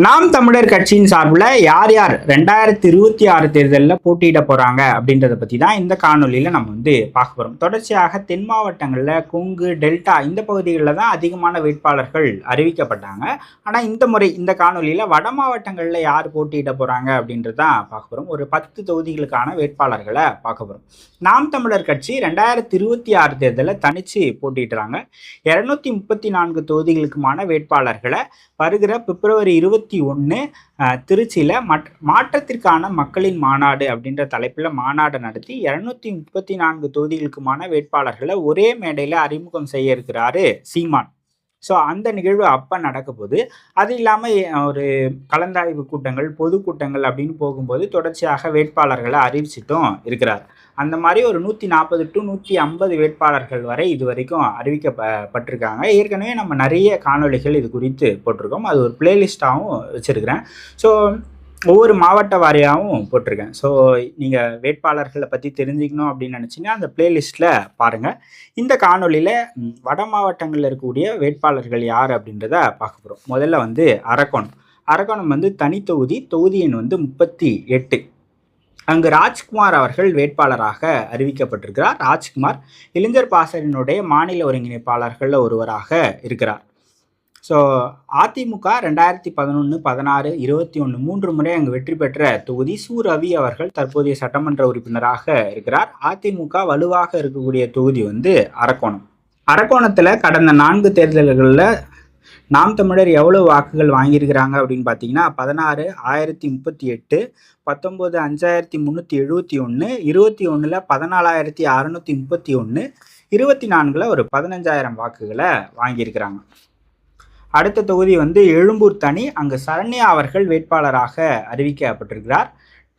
நாம் தமிழர் கட்சியின் சார்பில் யார் யார் 2026 தேர்தலில் போட்டியிட போறாங்க அப்படின்றத பத்தி தான் இந்த காணொலியில நம்ம பார்க்க போறோம். தொடர்ச்சியாக தென் மாவட்டங்களில் கொங்கு டெல்டா இந்த பகுதிகளில் தான் அதிகமான வேட்பாளர்கள் அறிவிக்கப்பட்டாங்க. ஆனால் இந்த முறை இந்த காணொலியில வட மாவட்டங்களில் யார் போட்டியிட போறாங்க அப்படின்றதான் பார்க்க போறோம். ஒரு 10 தொகுதிகளுக்கான வேட்பாளர்களை பார்க்க போறோம். நாம் தமிழர் கட்சி 2026 தேர்தலில் தனிச்சு போட்டியிடுறாங்க. 234 தொகுதிகளுக்குமான வேட்பாளர்களை வருகிற பிப்ரவரி 21 திருச்சியில் மாற்றத்திற்கான மக்களின் மாநாடு அப்படின்ற தலைப்பில் மாநாடு நடத்தி 234 தொகுதிகளுக்குமான வேட்பாளர்களை ஒரே மேடையில் அறிமுகம் செய்ய இருக்கிறாரு சீமான். ஸோ அந்த நிகழ்வு அப்போ நடக்க போது, அது இல்லாமல் ஒரு கலந்தாய்வு கூட்டங்கள் பொதுக்கூட்டங்கள் அப்படின்னு போகும்போது தொடர்ச்சியாக வேட்பாளர்களை அறிவிச்சிட்டும் இருக்கிறார். அந்த மாதிரி ஒரு 140 to 150 வேட்பாளர்கள் வரை இது வரைக்கும் அறிவிக்கப்பட்டிருக்காங்க. ஏற்கனவே நம்ம நிறைய காணொலிகள் இது குறித்து போட்டிருக்கோம். அது ஒரு பிளேலிஸ்டாகவும் வச்சுருக்கிறேன். ஸோ ஒவ்வொரு மாவட்ட வாரியாகவும் போட்டிருக்கேன். ஸோ நீங்கள் வேட்பாளர்களை பற்றி தெரிஞ்சுக்கணும் அப்படின்னு நினச்சிங்கன்னா அந்த பிளேலிஸ்ட்டில் பாருங்கள். இந்த காணொலியில் வட மாவட்டங்களில் இருக்கக்கூடிய வேட்பாளர்கள் யார் அப்படின்றத பார்க்க போகிறோம். முதல்ல அரக்கோணம் தனி தொகுதி எண் 38. அங்கு ராஜ்குமார் அவர்கள் வேட்பாளராக அறிவிக்கப்பட்டிருக்கிறார். ராஜ்குமார் இளைஞர் பாசறையினுடைய மாநில ஒருங்கிணைப்பாளர்களில் ஒருவராக இருக்கிறார். ஸோ அதிமுக 2011, 16, 21 3 முறை அங்கு வெற்றி பெற்ற தொகுதி. ரவி அவர்கள் தற்போதைய சட்டமன்ற உறுப்பினராக இருக்கிறார். அதிமுக வலுவாக இருக்கக்கூடிய தொகுதி அரக்கோணத்தில் கடந்த 4 தேர்தல்களில் நாம் தமிழர் எவ்வளவு வாக்குகள் வாங்கியிருக்கிறாங்க அப்படின்னு பார்த்தீங்கன்னா 16 1038, 19 5371, 21 14631, 24 ஒரு 15000 வாக்குகளை வாங்கியிருக்கிறாங்க. அடுத்த தொகுதி எழும்பூர் தனி. அங்கு சரண்யா அவர்கள் வேட்பாளராக அறிவிக்கப்பட்டிருக்கிறார்.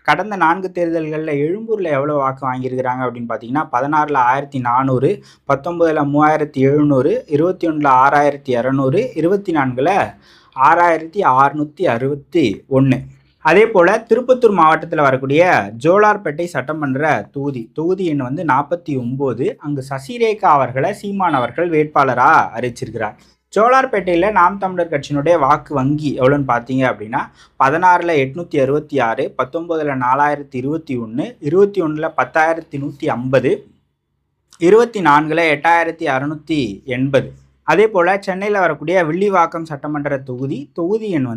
கடந்த 4 தேர்தல்களில் எழும்பூரில் எவ்வளோ வாக்கு வாங்கியிருக்கிறாங்க அப்படின்னு பார்த்தீங்கன்னா 16 1400, 19 3700, 21 6200, 24 6661. அதே போல் திருப்பத்தூர் மாவட்டத்தில் வரக்கூடிய ஜோலார்பேட்டை சட்டமன்ற தொகுதி எண் 49. அங்கு சசிரேகா அவர்களை சீமான் அவர்கள் வேட்பாளராக அறிவிச்சிருக்கிறார். ஜோலார்பேட்டையில் நாம் தமிழர் கட்சியினுடைய வாக்கு வங்கி எவ்வளோன்னு பார்த்தீங்க அப்படின்னா 16 866, 19 4021, 21 10150, 24 8680. அதே போல் சென்னையில் வரக்கூடிய வில்லிவாக்கம் சட்டமன்ற தொகுதி எண்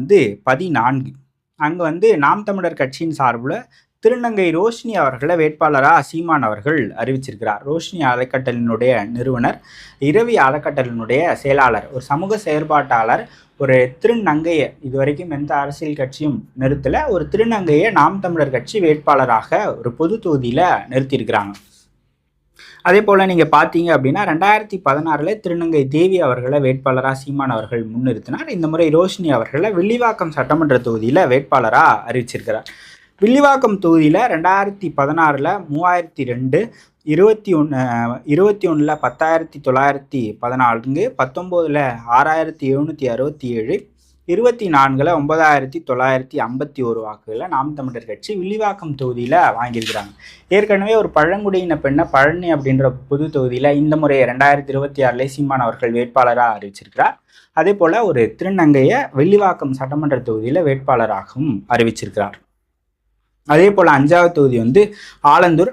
14. அங்கே நாம் தமிழர் கட்சியின் சார்பில் திருநங்கை ரோஷினி அவர்களை வேட்பாளராக சீமான் அவர்கள் அறிவிச்சிருக்கிறார். ரோஷினி அறக்கட்டளினுடைய நிறுவனர், இரவி அறக்கட்டளினுடைய செயலாளர், ஒரு சமூக செயற்பாட்டாளர், ஒரு திருநங்கையை இதுவரைக்கும் எந்த அரசியல் கட்சியும் நிறுத்தலை, ஒரு திருநங்கையை நாம் தமிழர் கட்சி வேட்பாளராக ஒரு பொது தொகுதியில் நிறுத்தியிருக்கிறாங்க. அதே போல் நீங்கள் பார்த்தீங்க அப்படின்னா 2016 திருநங்கை தேவி அவர்களை வேட்பாளராக சீமான் அவர்கள் முன்னிறுத்தினார். இந்த முறை ரோஷினி அவர்களை வில்லிவாக்கம் சட்டமன்ற தொகுதியில் வேட்பாளராக அறிவிச்சிருக்கிறார். வில்லிவாக்கம் தொகுதியில் 2016 3002, 21 10914, 19 6767, 24 9951 வாக்குகளை நாம் தமிழர் கட்சி வில்லிவாக்கம் தொகுதியில் வாங்கியிருக்கிறாங்க. ஏற்கனவே ஒரு பழங்குடியின பெண்ணை பழனி அப்படின்ற பொது தொகுதியில் இந்த முறை 2026 சீமான் அவர்கள் வேட்பாளராக அறிவிச்சிருக்கிறார். அதே போல் ஒரு திருநங்கையை வில்லிவாக்கம் சட்டமன்ற தொகுதியில் வேட்பாளராகவும் அறிவிச்சிருக்கிறார். அதே போல் 5வது தொகுதி ஆலந்தூர்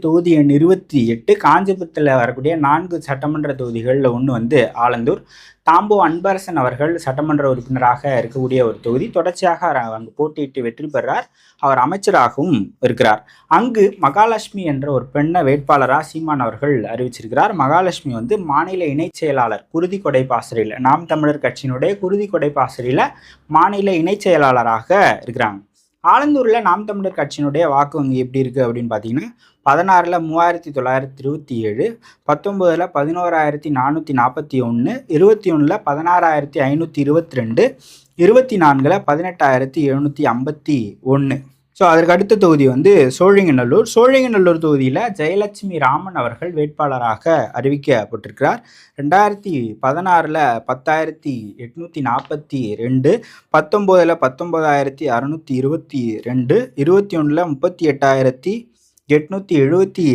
தொகுதி எண் 28. காஞ்சிபுரத்தில் வரக்கூடிய 4 சட்டமன்ற தொகுதிகளில் ஒன்று ஆலந்தூர். தாம்போ அன்பரசன் அவர்கள் சட்டமன்ற உறுப்பினராக இருக்கக்கூடிய ஒரு தொகுதி. தொடர்ச்சியாக அங்கு போட்டியிட்டு வெற்றி பெறார். அவர் அமைச்சராகவும் இருக்கிறார். அங்கு மகாலட்சுமி என்ற ஒரு பெண்ணை வேட்பாளராக சீமான் அவர்கள் அறிவிச்சிருக்கிறார். மகாலட்சுமி மாநில இணைச் செயலாளர் குருதிக்கொடை பாசறையில், நாம் தமிழர் கட்சியினுடைய குருதிக்கொடை பாசறையில் மாநில இணைச் செயலாளராக இருக்கிறாங்க. ஆலந்தூரில் நாம் தமிழர் கட்சியினுடைய வாக்கு வங்கி எப்படி இருக்குது அப்படின்னு பார்த்தீங்கன்னா 16 3927, 19 11441, 21 16522, 24 18751. ஸோ அதற்கு அடுத்த தொகுதி சோழிங்கநல்லூர் தொகுதியில் ஜெயலட்சுமி ராமன் அவர்கள் வேட்பாளராக அறிவிக்கப்பட்டிருக்கிறார். 2016 10842, 19 19622, 21 38000, 872,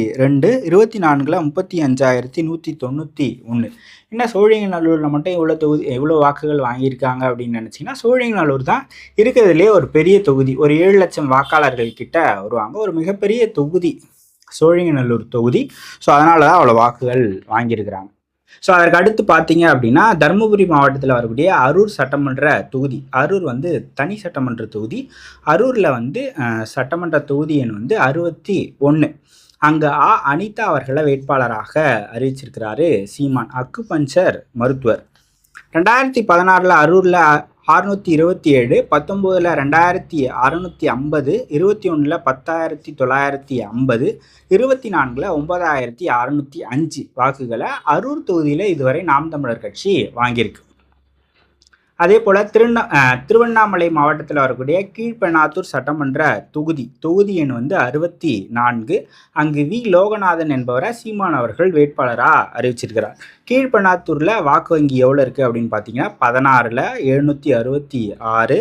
24 35,191. என்ன சோழிங்கநல்லூரில் மட்டும் எவ்வளோ வாக்குகள் வாங்கியிருக்காங்க அப்படின்னு நினச்சிங்கன்னா, சோழிங்கநல்லூர் தான் இருக்கிறதுலே ஒரு பெரிய தொகுதி. ஒரு 7 லட்சம் வாக்காளர்கள் கிட்ட வருவாங்க. ஒரு மிகப்பெரிய தொகுதி சோழிங்கநல்லூர் தொகுதி. ஸோ அதனால தான் அவ்வளோ வாக்குகள் வாங்கியிருக்கிறாங்க. ஸோ அதற்கு அடுத்து பார்த்தீங்க அப்படின்னா, தருமபுரி மாவட்டத்தில் வரக்கூடிய அரூர் சட்டமன்ற தொகுதி. அரூர் வந்து தனி சட்டமன்ற தொகுதி. அரூரில் வந்து சட்டமன்ற தொகுதி எண் வந்து 61. அங்கே அனிதா அவர்களை வேட்பாளராக அறிவிச்சிருக்கிறாரு சீமான், அக்கு பஞ்சர் மருத்துவர். 2016 அரூரில் 627, 19 2650, 21 10,950, 24 9,605 வாக்குகளை அரூர் தொகுதியில் இதுவரை நாம் தமிழர் கட்சி வாங்கியிருக்கு. அதே போல் திருவண்ணாமலை மாவட்டத்தில் வரக்கூடிய கீழ்பெண்ணாத்தூர் சட்டமன்ற தொகுதி எண் வந்து 64. அங்கு லோகநாதன் என்பவரை சீமான் அவர்கள் வேட்பாளராக அறிவிச்சிருக்கிறார். கீழ்பெண்ணாத்தூரில் வாக்கு வங்கி எவ்வளோ இருக்குது அப்படின்னு பார்த்தீங்கன்னா, 16 766,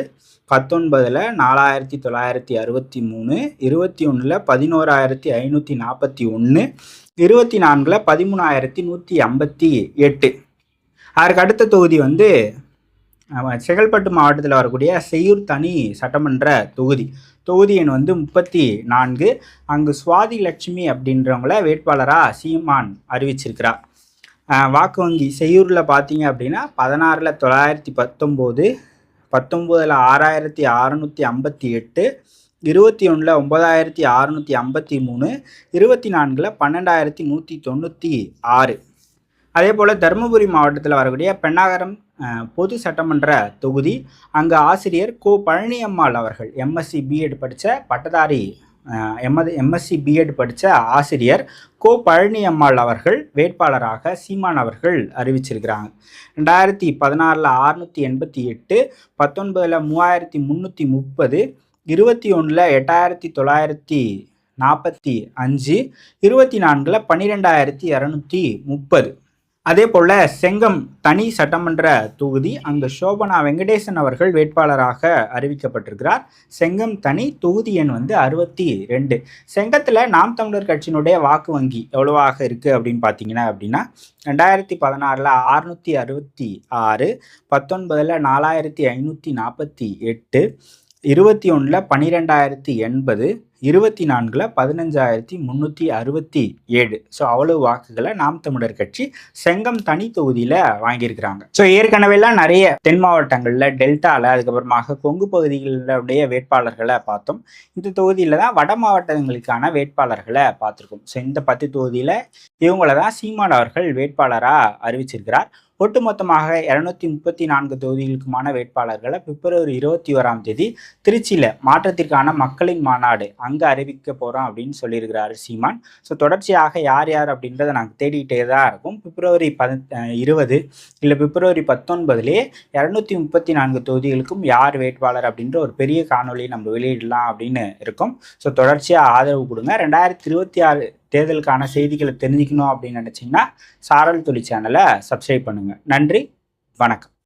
19 4,963, 21 11,541, 24 13,158. அதற்கு அடுத்த தொகுதி வந்து செங்கல்பட்டு மாவட்டத்தில் வரக்கூடிய செய்யூர் தனி சட்டமன்ற தொகுதி எண் வந்து 34. அங்கு சுவாதி லட்சுமி அப்படின்றவங்கள வேட்பாளராக சீமான் அறிவிச்சிருக்கிறார். வாக்கு வங்கி செய்யூரில் பார்த்தீங்க அப்படின்னா, 16 919, 19 6,658, 21 9,653, 24 12,196. அதே போல் தருமபுரி மாவட்டத்தில் வரக்கூடிய பெண்ணாகரம் பொது சட்டமன்ற தொகுதி. அங்கே ஆசிரியர் கோ பழனியம்மாள் அவர்கள் எம்எஸ்சி பிஎட் படித்த பட்டதாரி எம்எஸ்சி பிஎட் படித்த ஆசிரியர் கோ பழனியம்மாள் அவர்கள் வேட்பாளராக சீமான் அவர்கள் அறிவிச்சிருக்கிறாங்க. 2016 688, 19 3,330, 21 8,945, 24 12,230. அதே போல் செங்கம் தனி சட்டமன்ற தொகுதி. அங்கு சோபனா வெங்கடேசன் அவர்கள் வேட்பாளராக அறிவிக்கப்பட்டிருக்கிறார். செங்கம் தனி தொகுதி எண் வந்து 62. செங்கத்தில் நாம் தமிழர் கட்சியினுடைய வாக்கு வங்கி எவ்வளவாக இருக்குது அப்படின்னு பார்த்தீங்கன்னா 2016 666, 19 4,548, 21 12,080, 24 15,367. ஸோ அவ்வளவு வாக்குகளை நாம் தமிழர் கட்சி செங்கம் தனி தொகுதியில் வாங்கியிருக்கிறாங்க. ஸோ ஏற்கனவேலாம் நிறைய தென் மாவட்டங்களில், டெல்டாவில், அதுக்கப்புறமாக கொங்கு பகுதிகளுடைய வேட்பாளர்களை பார்த்தோம். இந்த தொகுதியில் தான் வட மாவட்டங்களுக்கான வேட்பாளர்களை பார்த்துருக்கோம். ஸோ இந்த 10 தொகுதியில் இவங்கள தான் சீமான் அவர்கள் வேட்பாளராக அறிவிச்சிருக்கிறார். ஒட்டுமொத்தமாக 234 தொகுதிகளுக்குமான வேட்பாளர்களை பிப்ரவரி 21ஆம் தேதி திருச்சியில் மாற்றத்திற்கான மக்களின் மாநாடு அங்கே அறிவிக்க போகிறோம் அப்படின்னு சொல்லியிருக்கிறாரு சீமான். ஸோ தொடர்ச்சியாக யார் அப்படின்றத நாங்கள் தேடிக்கிட்டே தான் இருக்கும். பிப்ரவரி 20 இல்லை பிப்ரவரி 19லேயே 234 தொகுதிகளுக்கும் யார் வேட்பாளர் அப்படின்ற ஒரு பெரிய காணொலியை நம்ம வெளியிடலாம் அப்படின்னு இருக்கும். ஸோ தொடர்ச்சியாக ஆதரவு கொடுங்க. 2026 தேர்தலுக்கான செய்திகளை தெரிஞ்சுக்கணும் அப்படின்னு நினச்சிங்கன்னா சாரல் துளி சேனலை சப்ஸ்கிரைப் பண்ணுங்கள். நன்றி, வணக்கம்.